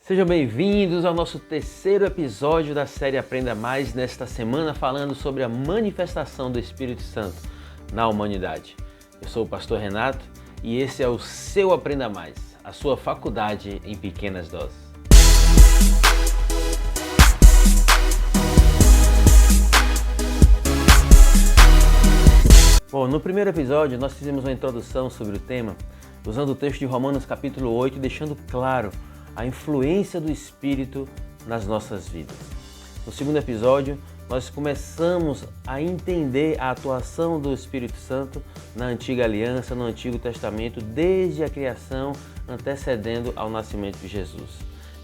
Sejam bem-vindos ao nosso terceiro episódio da série Aprenda Mais, nesta semana falando sobre a manifestação do Espírito Santo na humanidade. Eu sou o pastor Renato e esse é o seu Aprenda Mais, a sua faculdade em pequenas doses. Bom, no primeiro episódio nós fizemos uma introdução sobre o tema, usando o texto de Romanos capítulo 8, deixando claro a influência do Espírito nas nossas vidas. No segundo episódio, nós começamos a entender a atuação do Espírito Santo na Antiga Aliança, no Antigo Testamento, desde a criação, antecedendo ao nascimento de Jesus.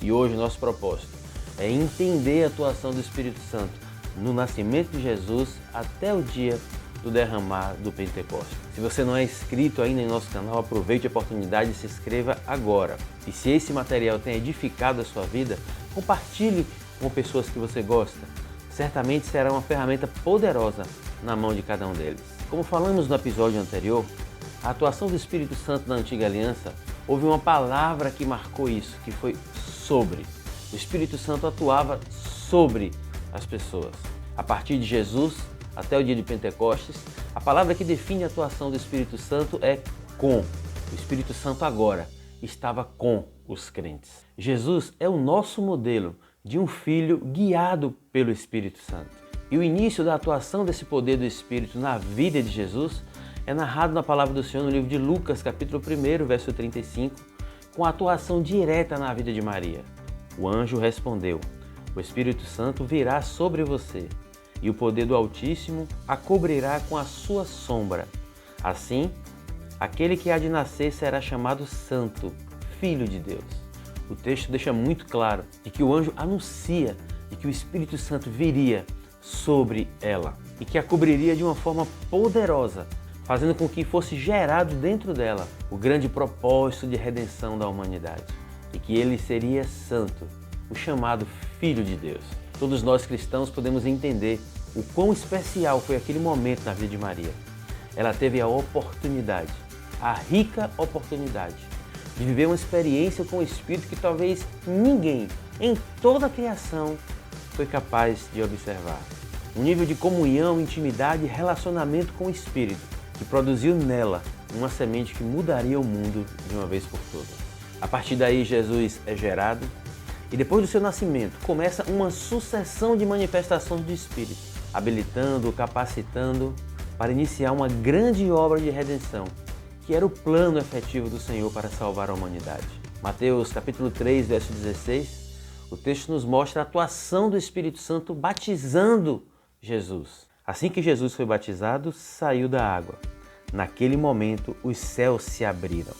E hoje o nosso propósito é entender a atuação do Espírito Santo no nascimento de Jesus até o dia do derramar do Pentecostes. Se você não é inscrito ainda em nosso canal, aproveite a oportunidade e se inscreva agora. E se esse material tem edificado a sua vida, compartilhe com pessoas que você gosta. Certamente será uma ferramenta poderosa na mão de cada um deles. Como falamos no episódio anterior, a atuação do Espírito Santo na Antiga Aliança, houve uma palavra que marcou isso, que foi sobre. O Espírito Santo atuava sobre as pessoas. A partir de Jesus, até o dia de Pentecostes, a palavra que define a atuação do Espírito Santo é com. O Espírito Santo agora estava com os crentes. Jesus é o nosso modelo de um filho guiado pelo Espírito Santo. E o início da atuação desse poder do Espírito na vida de Jesus é narrado na palavra do Senhor no livro de Lucas, capítulo 1, verso 35, com a atuação direta na vida de Maria. O anjo respondeu: "O Espírito Santo virá sobre você, e o poder do Altíssimo a cobrirá com a sua sombra. Assim, aquele que há de nascer será chamado Santo, Filho de Deus." O texto deixa muito claro de que o anjo anuncia de que o Espírito Santo viria sobre ela e que a cobriria de uma forma poderosa, fazendo com que fosse gerado dentro dela o grande propósito de redenção da humanidade e que ele seria santo, o chamado Filho de Deus. Todos nós cristãos podemos entender o quão especial foi aquele momento na vida de Maria. Ela teve a oportunidade, a rica oportunidade, de viver uma experiência com o Espírito que talvez ninguém em toda a criação foi capaz de observar. Um nível de comunhão, intimidade e relacionamento com o Espírito que produziu nela uma semente que mudaria o mundo de uma vez por todas. A partir daí, Jesus é gerado, e depois do seu nascimento, começa uma sucessão de manifestações do Espírito, habilitando, capacitando para iniciar uma grande obra de redenção, que era o plano efetivo do Senhor para salvar a humanidade. Mateus capítulo 3, verso 16, o texto nos mostra a atuação do Espírito Santo batizando Jesus. Assim que Jesus foi batizado, saiu da água. Naquele momento, os céus se abriram.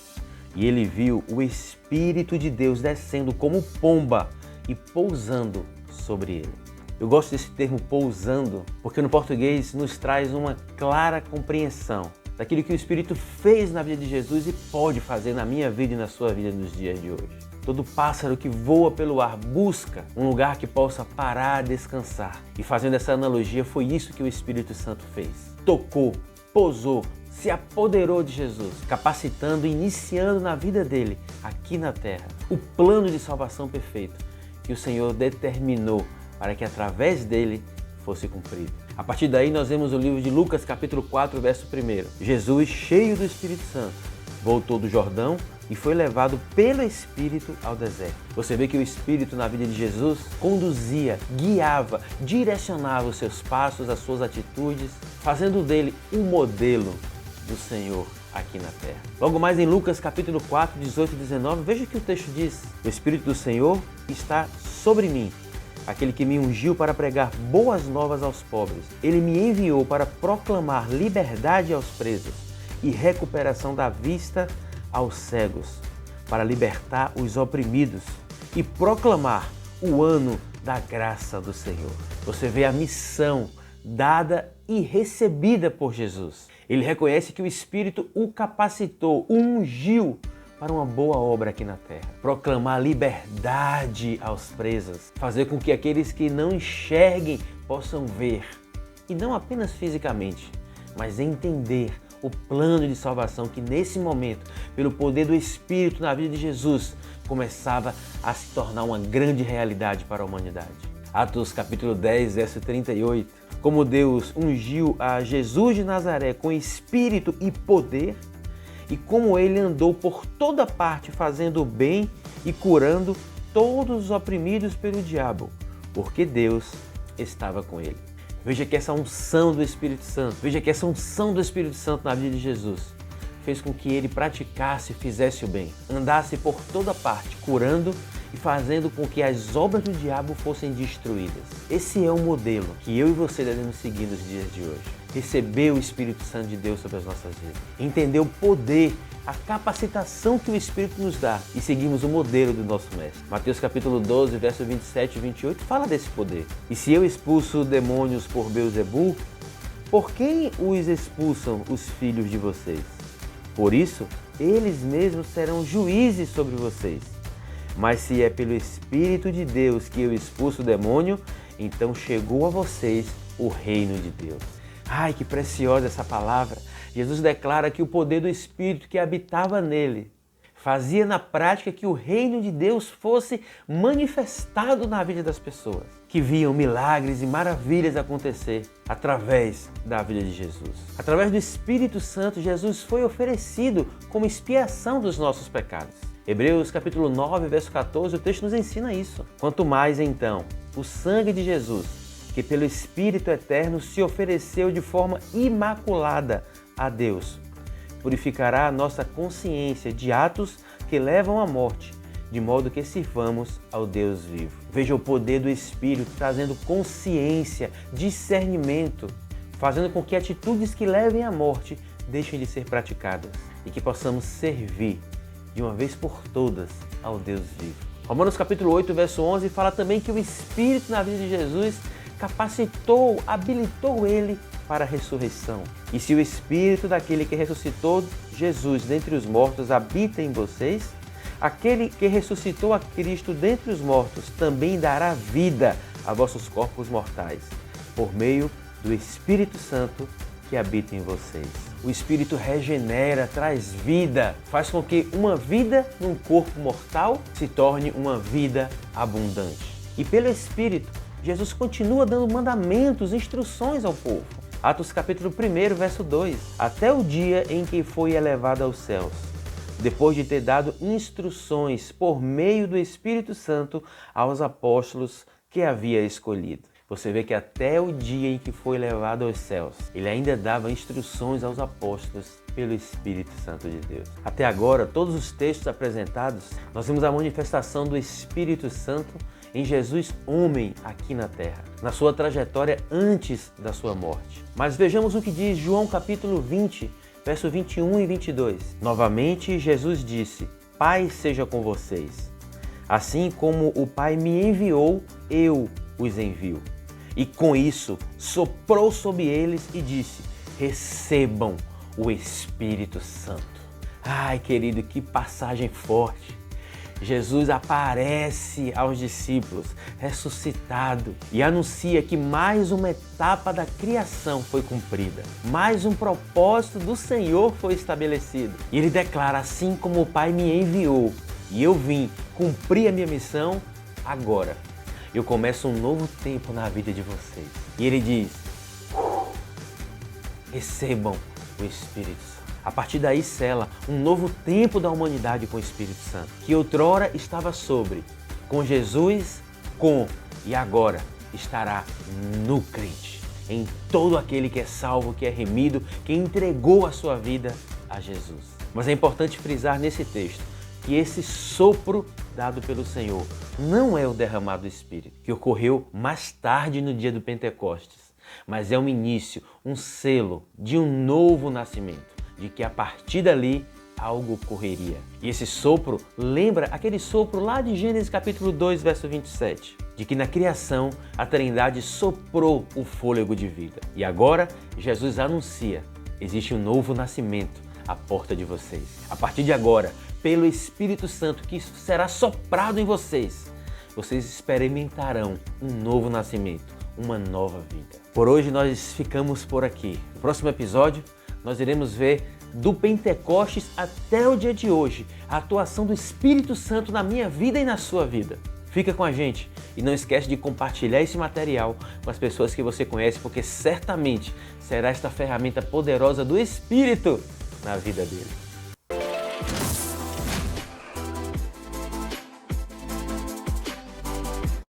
E ele viu o Espírito de Deus descendo como pomba e pousando sobre ele. Eu gosto desse termo pousando, porque no português nos traz uma clara compreensão daquilo que o Espírito fez na vida de Jesus e pode fazer na minha vida e na sua vida nos dias de hoje. Todo pássaro que voa pelo ar busca um lugar que possa parar, descansar. E fazendo essa analogia, foi isso que o Espírito Santo fez. Tocou, pousou, se apoderou de Jesus, capacitando e iniciando na vida dele, aqui na terra, o plano de salvação perfeito que o Senhor determinou para que através dele fosse cumprido. A partir daí nós vemos o livro de Lucas capítulo 4, verso 1. Jesus, cheio do Espírito Santo, voltou do Jordão e foi levado pelo Espírito ao deserto. Você vê que o Espírito na vida de Jesus conduzia, guiava, direcionava os seus passos, as suas atitudes, fazendo dele um modelo do Senhor aqui na terra. Logo mais em Lucas capítulo 4, 18 e 19, veja o que o texto diz: "O Espírito do Senhor está sobre mim, aquele que me ungiu para pregar boas novas aos pobres. Ele me enviou para proclamar liberdade aos presos e recuperação da vista aos cegos, para libertar os oprimidos e proclamar o ano da graça do Senhor." Você vê a missão dada e recebida por Jesus. Ele reconhece que o Espírito o capacitou, o ungiu para uma boa obra aqui na terra. Proclamar liberdade aos presos, fazer com que aqueles que não enxerguem possam ver. E não apenas fisicamente, mas entender o plano de salvação que nesse momento, pelo poder do Espírito na vida de Jesus, começava a se tornar uma grande realidade para a humanidade. Atos capítulo 10, verso 38. Como Deus ungiu a Jesus de Nazaré com espírito e poder, e como ele andou por toda parte fazendo o bem e curando todos os oprimidos pelo diabo, porque Deus estava com ele. Veja que essa unção do Espírito Santo, na vida de Jesus, fez com que ele praticasse e fizesse o bem, andasse por toda parte, curando e fazendo com que as obras do diabo fossem destruídas. Esse é o modelo que eu e você devemos seguir nos dias de hoje. Receber o Espírito Santo de Deus sobre as nossas vidas. Entender o poder, a capacitação que o Espírito nos dá e seguirmos o modelo do nosso Mestre. Mateus capítulo 12, verso 27 e 28 fala desse poder. E se eu expulso demônios por Beelzebul, por quem os expulsam os filhos de vocês? Por isso, eles mesmos serão juízes sobre vocês. Mas se é pelo Espírito de Deus que eu expulso o demônio, então chegou a vocês o reino de Deus. Ai, que preciosa essa palavra! Jesus declara que o poder do Espírito que habitava nele fazia na prática que o reino de Deus fosse manifestado na vida das pessoas, que viam milagres e maravilhas acontecer através da vida de Jesus. Através do Espírito Santo, Jesus foi oferecido como expiação dos nossos pecados. Hebreus capítulo 9, verso 14, o texto nos ensina isso. Quanto mais, então, o sangue de Jesus, que pelo Espírito Eterno se ofereceu de forma imaculada a Deus, purificará a nossa consciência de atos que levam à morte, de modo que sirvamos ao Deus vivo. Veja o poder do Espírito trazendo consciência, discernimento, fazendo com que atitudes que levem à morte deixem de ser praticadas e que possamos servir de uma vez por todas ao Deus vivo. Romanos capítulo 8, verso 11 fala também que o Espírito na vida de Jesus capacitou, habilitou ele para a ressurreição. E se o Espírito daquele que ressuscitou Jesus dentre os mortos habita em vocês, aquele que ressuscitou a Cristo dentre os mortos também dará vida a vossos corpos mortais, por meio do Espírito Santo que habita em vocês. O Espírito regenera, traz vida, faz com que uma vida num corpo mortal se torne uma vida abundante. E pelo Espírito, Jesus continua dando mandamentos, instruções ao povo. Atos capítulo 1, verso 2. Até o dia em que foi elevado aos céus, depois de ter dado instruções por meio do Espírito Santo aos apóstolos que havia escolhido. Você vê que até o dia em que foi levado aos céus, ele ainda dava instruções aos apóstolos pelo Espírito Santo de Deus. Até agora, todos os textos apresentados, nós vemos a manifestação do Espírito Santo em Jesus, homem, aqui na terra, na sua trajetória antes da sua morte. Mas vejamos o que diz João capítulo 20, verso 21 e 22. Novamente, Jesus disse: Pai seja com vocês. Assim como o Pai me enviou, eu os envio. E com isso, soprou sobre eles e disse: recebam o Espírito Santo. Ai, querido, que passagem forte. Jesus aparece aos discípulos, ressuscitado, e anuncia que mais uma etapa da criação foi cumprida. Mais um propósito do Senhor foi estabelecido. E ele declara: assim como o Pai me enviou, e eu vim cumprir a minha missão, agora eu começo um novo tempo na vida de vocês. E ele diz: recebam o Espírito Santo. A partir daí sela um novo tempo da humanidade com o Espírito Santo, que outrora estava sobre, com Jesus, e agora estará no crente, em todo aquele que é salvo, que é remido, que entregou a sua vida a Jesus. Mas é importante frisar nesse texto que esse sopro dado pelo Senhor não é o derramado do Espírito, que ocorreu mais tarde no dia do Pentecostes, mas é um início, um selo de um novo nascimento, de que a partir dali algo ocorreria. E esse sopro lembra aquele sopro lá de Gênesis capítulo 2, verso 27, de que na criação a Trindade soprou o fôlego de vida. E agora Jesus anuncia: existe um novo nascimento à porta de vocês. A partir de agora, pelo Espírito Santo que será soprado em vocês, vocês experimentarão um novo nascimento, uma nova vida. Por hoje nós ficamos por aqui. No próximo episódio, nós iremos ver do Pentecostes até o dia de hoje, a atuação do Espírito Santo na minha vida e na sua vida. Fica com a gente e não esquece de compartilhar esse material com as pessoas que você conhece, porque certamente será esta ferramenta poderosa do Espírito na vida dele.